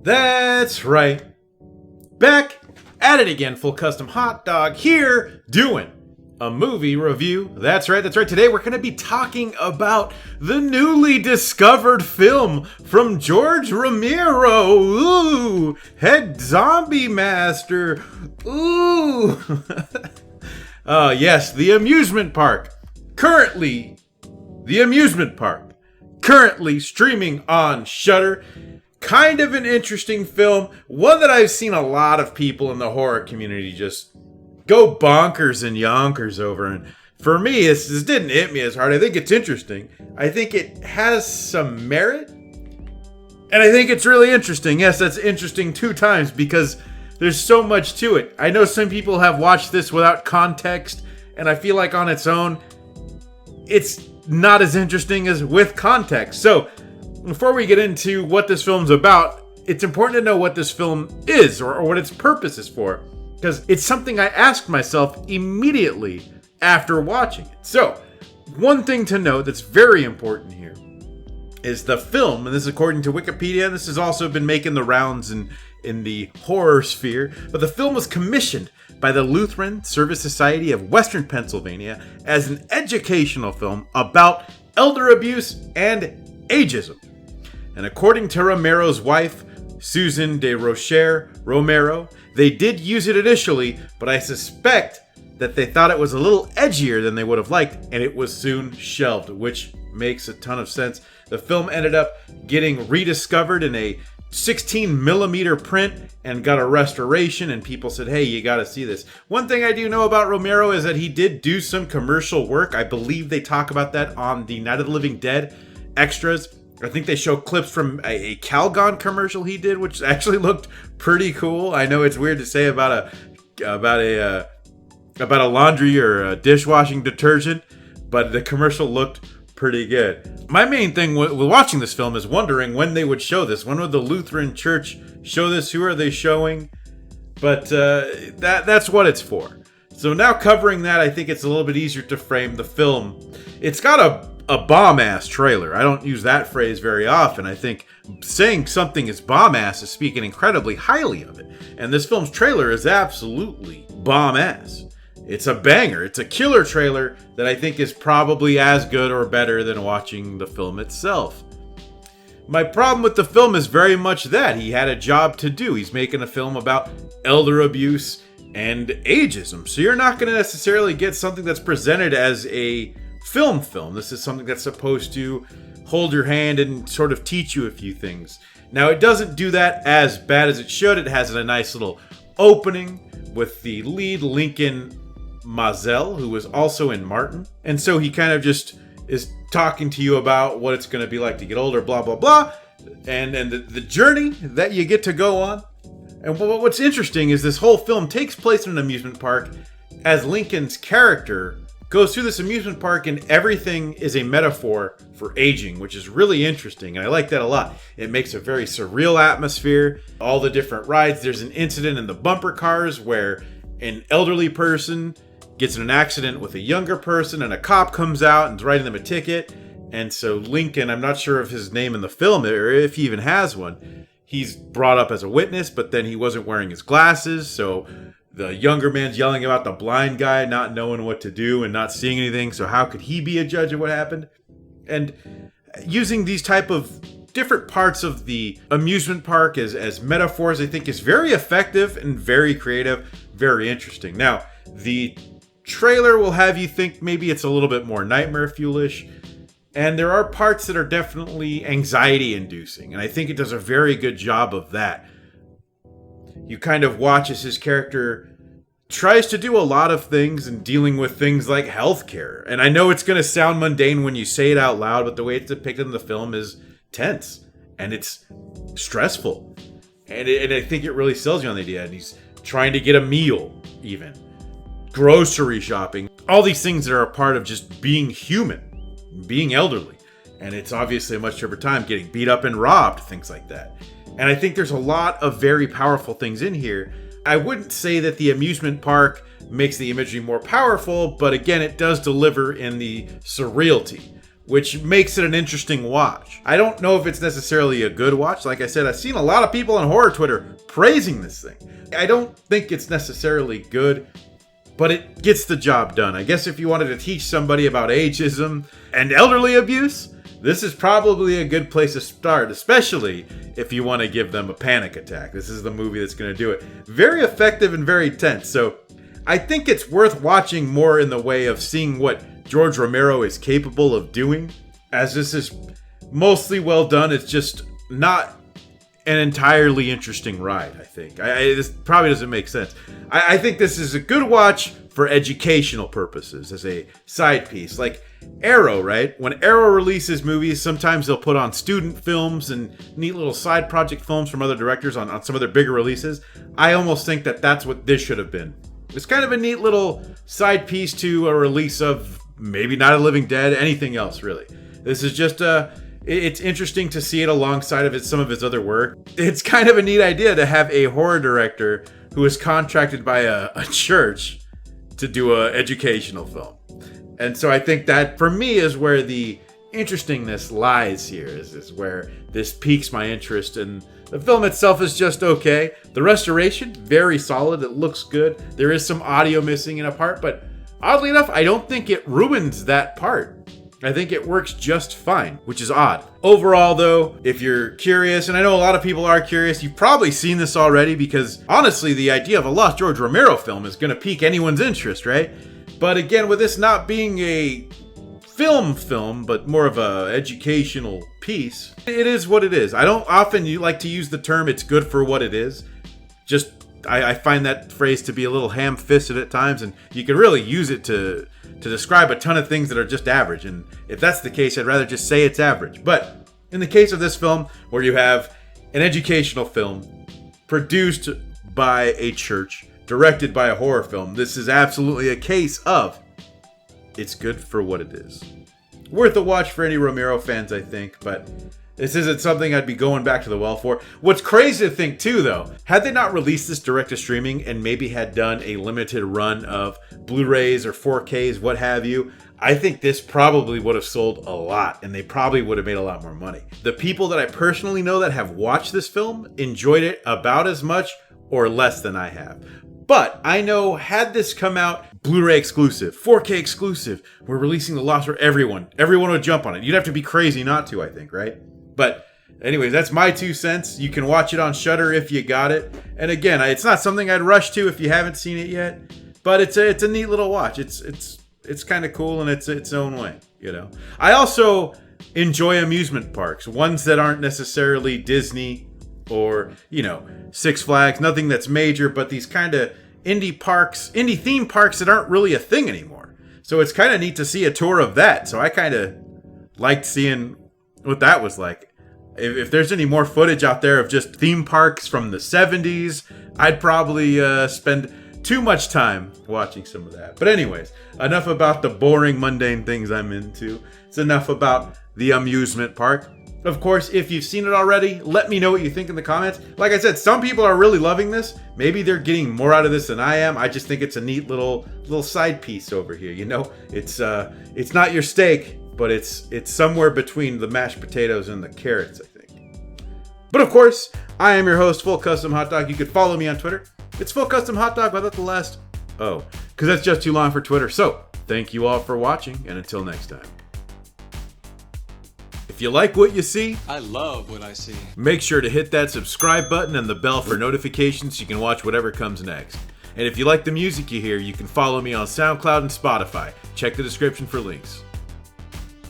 That's right. Back at it again, Full Custom Hot Dog here doing a movie review. That's right. Today we're going to be talking about the newly discovered film from George Romero. Ooh, head zombie master. Ooh. Yes, The Amusement Park. Currently streaming on Shudder. Kind of an interesting film. One that I've seen a lot of people in the horror community just go bonkers and yonkers over. And for me, this didn't hit me as hard. I think it's interesting. I think it has some merit. And I think it's really interesting. Yes, that's interesting 2 times because there's so much to it. I know some people have watched this without context, and I feel like on its own, it's not as interesting as with context. So, before we get into what this film's about, it's important to know what this film is or what its purpose is for, because it's something I asked myself immediately after watching it. So, one thing to note that's very important here is the film, and this is according to Wikipedia, and this has also been making the rounds in the horror sphere, but the film was commissioned by the Lutheran Service Society of Western Pennsylvania as an educational film about elder abuse and ageism. And according to Romero's wife, Susan de Rocher Romero, they did use it initially, but I suspect that they thought it was a little edgier than they would have liked, and it was soon shelved, which makes a ton of sense. The film ended up getting rediscovered in a 16mm print and got a restoration, and people said, hey, you gotta see this. One thing I do know about Romero is that he did do some commercial work. I believe they talk about that on the Night of the Living Dead extras. I think they show clips from a Calgon commercial he did, which actually looked pretty cool. I know it's weird to say about a laundry or a dishwashing detergent, but the commercial looked pretty good. My main thing with watching this film is wondering when they would show this. When would the Lutheran Church show this? Who are they showing? But that's what it's for. So now covering that, I think it's a little bit easier to frame the film. It's got a bomb-ass trailer. I don't use that phrase very often. I think saying something is bomb-ass is speaking incredibly highly of it. And this film's trailer is absolutely bomb-ass. It's a banger. It's a killer trailer that I think is probably as good or better than watching the film itself. My problem with the film is very much that he had a job to do. He's making a film about elder abuse and ageism. So you're not going to necessarily get something that's presented as a film. This is something that's supposed to hold your hand and sort of teach you a few things. Now, it doesn't do that as bad as it should. It has a nice little opening with the lead, Lincoln Mazel, who was also in Martin. And so he kind of just is talking to you about what it's going to be like to get older, blah, blah, blah. And the journey that you get to go on. And what's interesting is this whole film takes place in an amusement park as Lincoln's character goes through this amusement park, and everything is a metaphor for aging, which is really interesting. And I like that a lot. It makes a very surreal atmosphere. All the different rides. There's an incident in the bumper cars where an elderly person gets in an accident with a younger person, and a cop comes out and is writing them a ticket. And so Lincoln, I'm not sure of his name in the film or if he even has one, he's brought up as a witness, but then he wasn't wearing his glasses, so the younger man's yelling about the blind guy not knowing what to do and not seeing anything, so how could he be a judge of what happened? And using these type of different parts of the amusement park as metaphors, I think is very effective and very creative, very interesting. Now, the trailer will have you think maybe it's a little bit more nightmare fuelish, and there are parts that are definitely anxiety-inducing, and I think it does a very good job of that. You kind of watch as his character tries to do a lot of things and dealing with things like healthcare. And I know it's going to sound mundane when you say it out loud, but the way it's depicted in the film is tense and it's stressful. And I think it really sells you on the idea. And he's trying to get a meal, even grocery shopping, all these things that are a part of just being human, being elderly. And it's obviously a much tougher time getting beat up and robbed, things like that. And I think there's a lot of very powerful things in here. I wouldn't say that the amusement park makes the imagery more powerful, but again, it does deliver in the surrealty. which makes it an interesting watch. I don't know if it's necessarily a good watch. Like I said, I've seen a lot of people on horror Twitter praising this thing. I don't think it's necessarily good, but it gets the job done. I guess if you wanted to teach somebody about ageism and elderly abuse, this is probably a good place to start, especially if you want to give them a panic attack. This is the movie that's going to do it. Very effective and very tense. So I think it's worth watching more in the way of seeing what George Romero is capable of doing, as this is mostly well done. It's just not an entirely interesting ride, I think. This probably doesn't make sense. I think this is a good watch for educational purposes, as a side piece. Like Arrow, right? When Arrow releases movies, sometimes they'll put on student films and neat little side project films from other directors on some of their bigger releases. I almost think that that's what this should have been. It's kind of a neat little side piece to a release of maybe Night of the Living Dead, anything else, really. This is just it's interesting to see it alongside of some of his other work. It's kind of a neat idea to have a horror director who is contracted by a church to do an educational film. And so I think that, for me, is where the interestingness lies here, is where this piques my interest. And the film itself is just okay. The restoration, very solid. It looks good. There is some audio missing in a part, but oddly enough, I don't think it ruins that part. I think it works just fine, which is odd. Overall, though, if you're curious, and I know a lot of people are curious, you've probably seen this already, because honestly, the idea of a lost George Romero film is going to pique anyone's interest, right? But again, with this not being a film, but more of a educational piece, it is what it is. I don't often like to use the term "it's good for what it is." Just I find that phrase to be a little ham-fisted at times, and you can really use it to describe a ton of things that are just average. And if that's the case, I'd rather just say it's average. But in the case of this film, where you have an educational film produced by a church, directed by a horror film, this is absolutely a case of it's good for what it is. Worth a watch for any Romero fans, I think, but this isn't something I'd be going back to the well for. What's crazy to think, too, though, had they not released this direct to streaming and maybe had done a limited run of Blu-rays or 4Ks, what have you, I think this probably would have sold a lot, and they probably would have made a lot more money. The people that I personally know that have watched this film enjoyed it about as much or less than I have. But I know, had this come out Blu-ray exclusive, 4K exclusive, we're releasing The Lost for everyone would jump on it. You'd have to be crazy not to, I think, right? But anyways, that's my 2 cents. You can watch it on Shudder if you got it. And again, it's not something I'd rush to if you haven't seen it yet. But it's a neat little watch. It's kind of cool in its own way, you know. I also enjoy amusement parks, ones that aren't necessarily Disney or, you know, Six Flags, nothing that's major, but these kind of indie theme parks that aren't really a thing anymore. So it's kind of neat to see a tour of that. So I kind of liked seeing what that was like. If there's any more footage out there of just theme parks from the 70s, I'd probably spend too much time watching some of that. But anyways, enough about the boring, mundane things I'm into. It's enough about the amusement park. Of course, if you've seen it already, let me know what you think in the comments. Like I said, some people are really loving this. Maybe they're getting more out of this than I am. I just think it's a neat little side piece over here. You know, it's not your steak, but it's somewhere between the mashed potatoes and the carrots, I think. But of course, I am your host, Full Custom Hot Dog. You can follow me on Twitter. It's Full Custom Hot Dog without the last O, because that's just too long for Twitter. So, thank you all for watching, and until next time. If you like what you see, I love what I see. Make sure to hit that subscribe button and the bell for notifications so you can watch whatever comes next. And if you like the music you hear, you can follow me on SoundCloud and Spotify. Check the description for links.